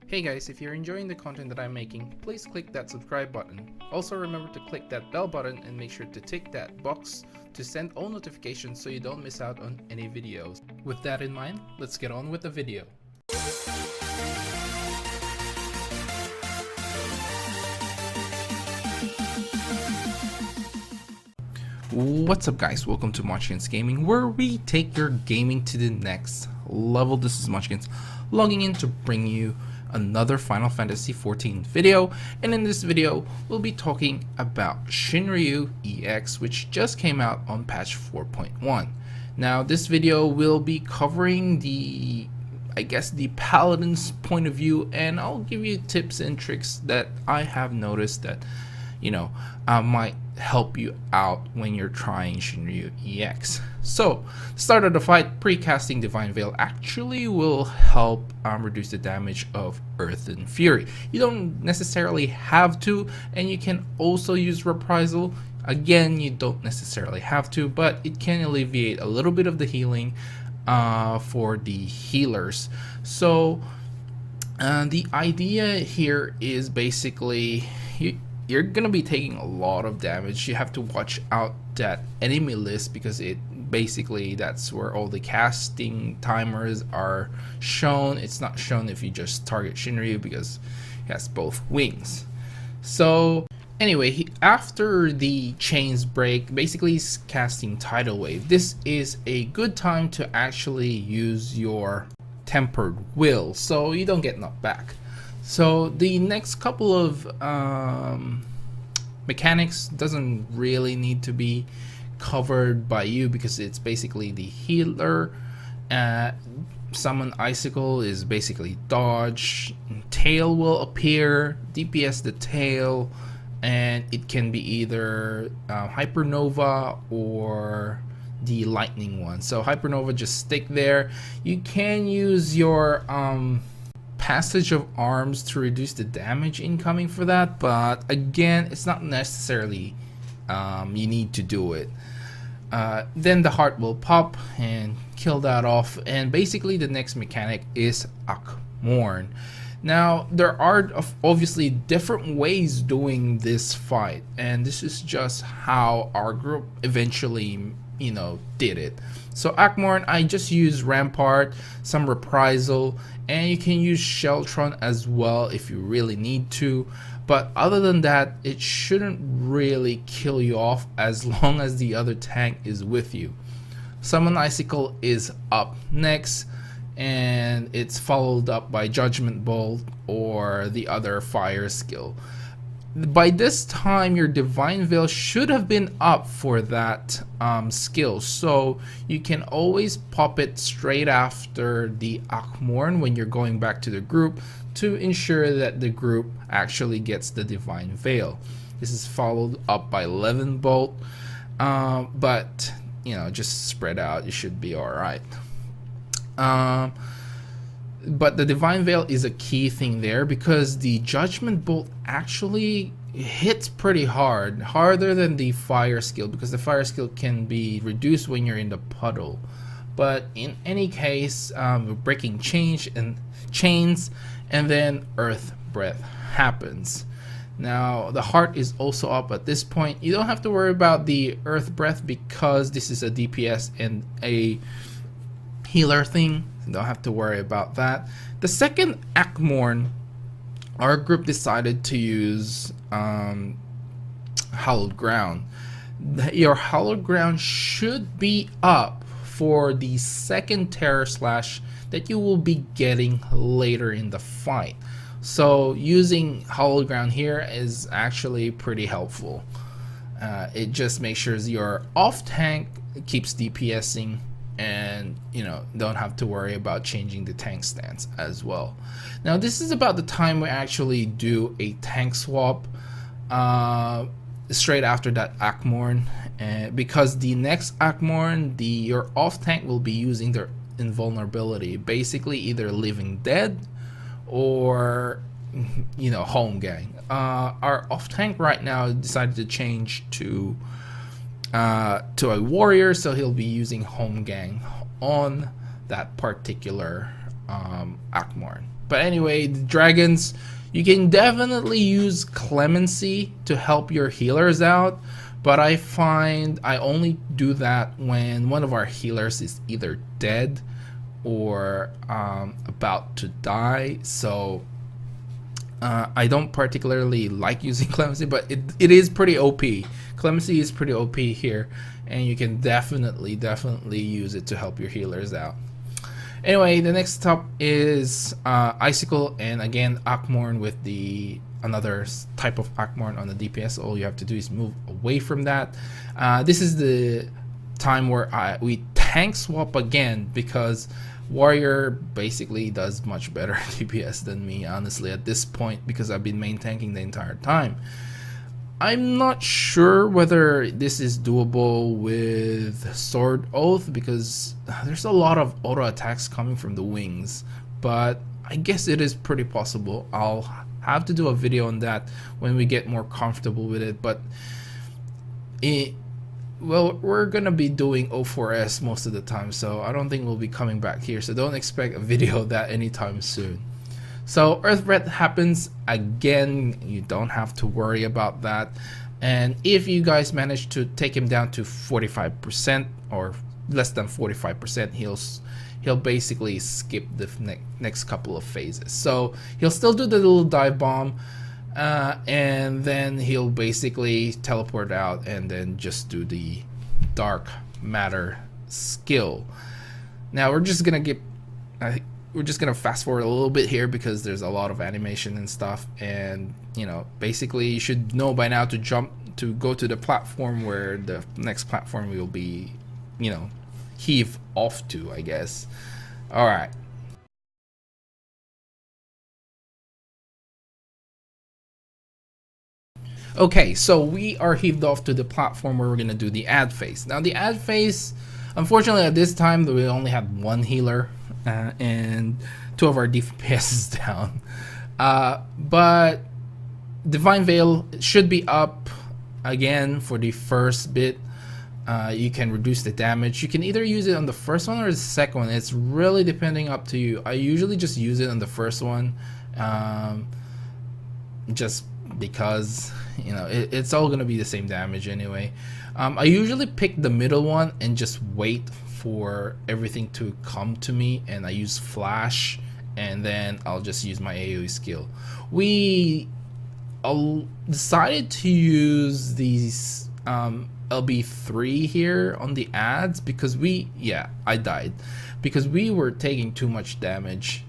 Hey guys, if you're enjoying the content that I'm making, please click that subscribe button. Also remember to click that bell button and make sure to tick that box to send all notifications so you don't miss out on any videos. With that in mind, let's get on with the video. What's up guys, welcome to Munchkins Gaming, where we take your gaming to the next level. This is Munchkins logging in to bring you another Final Fantasy XIV video, and in this video we'll be talking about Shinryu EX, which just came out on patch 4.1. Now this video will be covering the Paladin's point of view, and I'll give you tips and tricks that I have noticed that might help you out when you're trying Shinryu EX. So, the start of the fight, pre-casting Divine Veil actually will help reduce the damage of Earth and Fury. You don't necessarily have to, and you can also use Reprisal. Again, you don't necessarily have to, but it can alleviate a little bit of the healing for the healers. So, the idea here is basically you're gonna be taking a lot of damage. You have to watch out that enemy list, because that's where all the casting timers are shown. It's not shown if you just target Shinryu because he has both wings. So anyway, after the chains break, basically he's casting Tidal Wave. This is a good time to actually use your Tempered Will so you don't get knocked back. So the next couple of mechanics doesn't really need to be covered by you, because it's basically the healer. Summon Icicle is basically dodge. Tail will appear, DPS the tail, and it can be either Hypernova or the lightning one. So Hypernova, just stick there. You can use your Passage of Arms to reduce the damage incoming for that, but again, it's not necessarily you need to do it. Then the heart will pop and kill that off, and basically the next mechanic is Akh Morn. Now there are obviously different ways doing this fight, and this is just how our group eventually did it. So Akh Morn, I just use Rampart, some Reprisal, and you can use Sheltron as well if you really need to, but other than that, it shouldn't really kill you off as long as the other tank is with you. Summon Icicle is up next, and it's followed up by Judgment Bolt or the other fire skill. By this time, your Divine Veil should have been up for that skill, so you can always pop it straight after the Akh Morn when you're going back to the group to ensure that the group actually gets the Divine Veil. This is followed up by Levin Bolt, but just spread out, you should be alright. But the Divine Veil is a key thing there, because the Judgment Bolt actually hits pretty hard, harder than the fire skill, because the fire skill can be reduced when you're in the puddle. But in any case, breaking chains, and then Earth Breath happens. Now the heart is also up at this point. You don't have to worry about the Earth Breath, because this is a DPS and a healer thing. Don't have to worry about that. The second Akh Morn, our group decided to use Hallowed Ground. Your Hallowed Ground should be up for the second Terror Slash that you will be getting later in the fight. So using Hallowed Ground here is actually pretty helpful. It just makes sure your off tank keeps DPSing, and don't have to worry about changing the tank stance as well. Now this is about the time we actually do a tank swap straight after that Akh Morn, because the next Akh Morn, your off tank will be using their invulnerability, basically either Living Dead or Home Gang. Our off tank right now decided to change to a warrior, so he'll be using Home Gang on that particular Akh Morn. But anyway, the dragons, you can definitely use clemency to help your healers out, but I find I only do that when one of our healers is either dead or about to die. So I don't particularly like using clemency, but it is pretty OP. Clemency is pretty OP here, and you can definitely use it to help your healers out. Anyway, the next up is Icicle and again Akh Morn with the another type of Akh Morn on the DPS. All you have to do is move away from that. This is the time where we tank swap again, because Warrior basically does much better DPS than me, honestly, at this point, because I've been main tanking the entire time. I'm not sure whether this is doable with Sword Oath, because there's a lot of auto attacks coming from the wings, but I guess it is pretty possible. I'll have to do a video on that when we get more comfortable with it, but well, we're gonna be doing O4S most of the time, so I don't think we'll be coming back here, so don't expect a video of that anytime soon. So Earth Breath happens again, you don't have to worry about that, and if you guys manage to take him down to 45% or less than 45%, he'll basically skip the next couple of phases. So he'll still do the little dive bomb, and then he'll basically teleport out and then just do the dark matter skill. Now we're just gonna fast forward a little bit here because there's a lot of animation and stuff, and you know, basically you should know by now to go to the platform where the next platform will be, you know, heave off to, I guess. All right. Okay, so we are heaved off to the platform where we're gonna do the ad phase. Now the ad phase, unfortunately at this time we only had one healer and two of our DPS is down. But Divine Veil should be up again for the first bit. You can reduce the damage. You can either use it on the first one or the second one. It's really depending up to you. I usually just use it on the first one, just because, you know, it's all gonna be the same damage anyway. I usually pick the middle one and just wait for everything to come to me, and I use flash, and then I'll just use my AoE skill. We decided to use these LB3 here on the ads because I died because we were taking too much damage,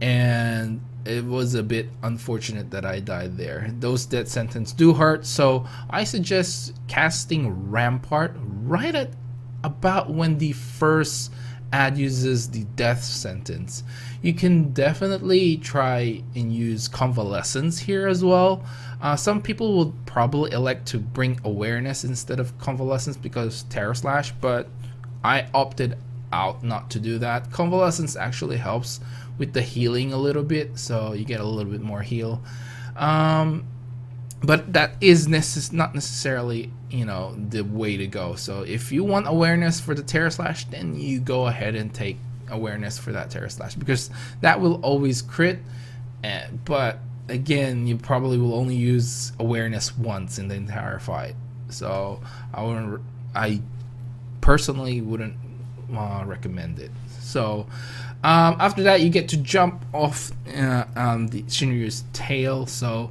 and it was a bit unfortunate that I died there. Those death sentence do hurt, so I suggest casting Rampart right at about when the first ad uses the death sentence. You can definitely try and use Convalescence here as well. Some people will probably elect to bring Awareness instead of Convalescence because Terror Slash, but I opted out not to do that. Convalescence actually helps with the healing a little bit, so you get a little bit more heal. But that is not necessarily, you know, the way to go. So if you want Awareness for the Terror Slash, then you go ahead and take Awareness for that Terror Slash, because that will always crit. But again, you probably will only use Awareness once in the entire fight. So I personally wouldn't recommend it. So after that, you get to jump off the Shinryu's tail. So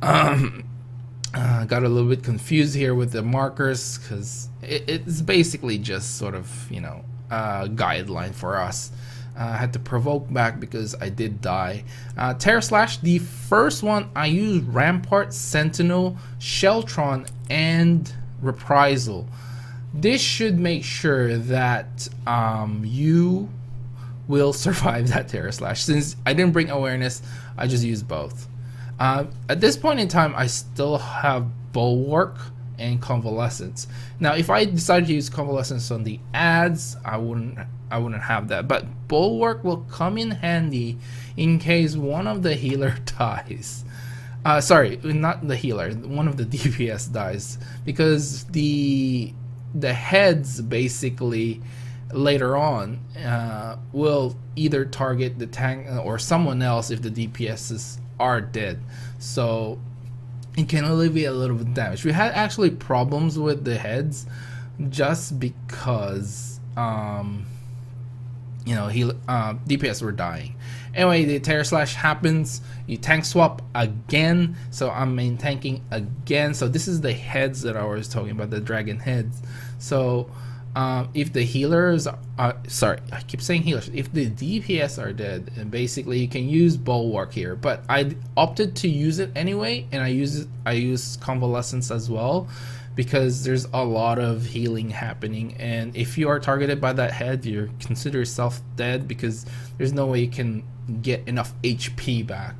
got a little bit confused here with the markers because it's basically just sort of, you know, a guideline for us. I had to provoke back because I did die. Terror Slash, the first one I used Rampart, Sentinel, Sheltron, and Reprisal. This should make sure that you will survive that Terror Slash. Since I didn't bring Awareness, I just used both. At this point in time, I still have Bulwark and Convalescence. Now, if I decided to use Convalescence on the ads, I wouldn't have that. But Bulwark will come in handy in case one of the healer dies. Sorry, not the healer. One of the DPS dies, because the heads basically later on will either target the tank or someone else if the DPSs are dead. So it can alleviate a little bit of damage. We had actually problems with the heads just because DPS were dying. Anyway, the Terror Slash happens, you tank swap again, so I'm main tanking again. So this is the heads that I was talking about, the dragon heads. So if the healers are, sorry, I keep saying healers, if the DPS are dead, and basically you can use Bulwark here, but I opted to use it anyway, and I use Convalescence as well, because there's a lot of healing happening, and if you are targeted by that head, you consider yourself dead because there's no way you can get enough HP back.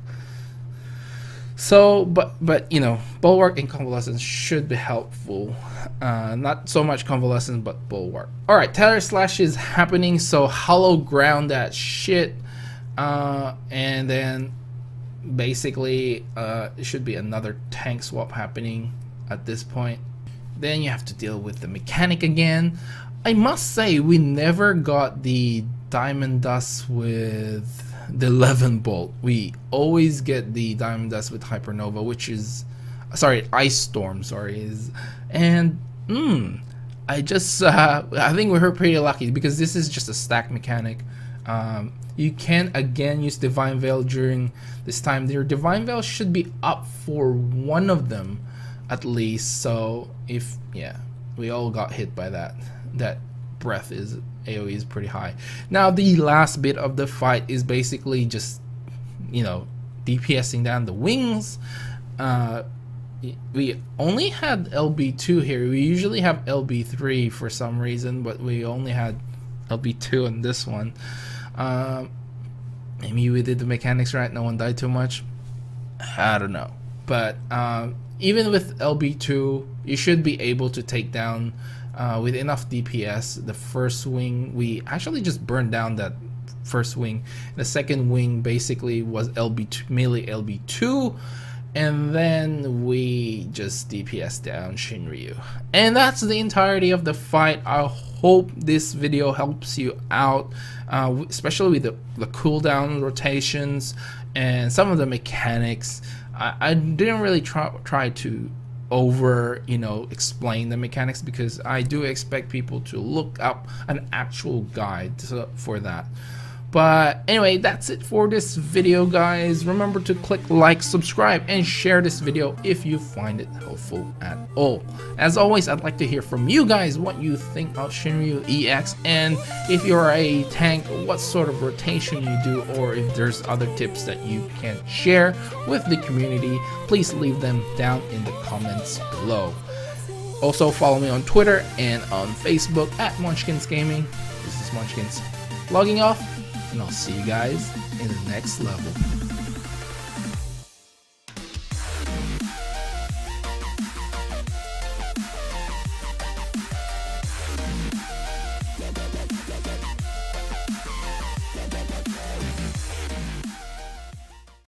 So, but you know, Bulwark and Convalescence should be helpful. Not so much Convalescence, but Bulwark. Alright, Terror Slash is happening, so hollow ground that shit. And then basically it should be another tank swap happening at this point. Then you have to deal with the mechanic again. I must say, we never got the Diamond Dust with the 11 bolt. We always get the Diamond Dust with Hypernova, which is, sorry, Ice Storm, sorry, and I think we were pretty lucky because this is just a stack mechanic. You can again use Divine Veil during this time. Your Divine Veil should be up for one of them at least, so if, yeah, we all got hit by that breath is AoE is pretty high. Now the last bit of the fight is basically just, you know, DPSing down the wings. We only had LB2 here. We usually have LB3 for some reason, but we only had LB2 in this one. Maybe we did the mechanics right, no one died too much, I don't know. But even with LB2, you should be able to take down with enough DPS the first wing. We actually just burned down that first wing. The second wing basically was LB2, melee LB2, and then we just DPS down Shinryu. And that's the entirety of the fight. I hope this video helps you out, especially with the cooldown rotations and some of the mechanics. I didn't really try to explain the mechanics because I do expect people to look up an actual guide for that. But anyway, that's it for this video, guys. Remember to click like, subscribe, and share this video if you find it helpful at all. As always, I'd like to hear from you guys what you think about Shinryu EX, and if you're a tank, what sort of rotation you do, or if there's other tips that you can share with the community. Please leave them down in the comments below. Also, follow me on Twitter and on Facebook at Munchkins Gaming. This is Munchkins logging off, and I'll see you guys in the next level.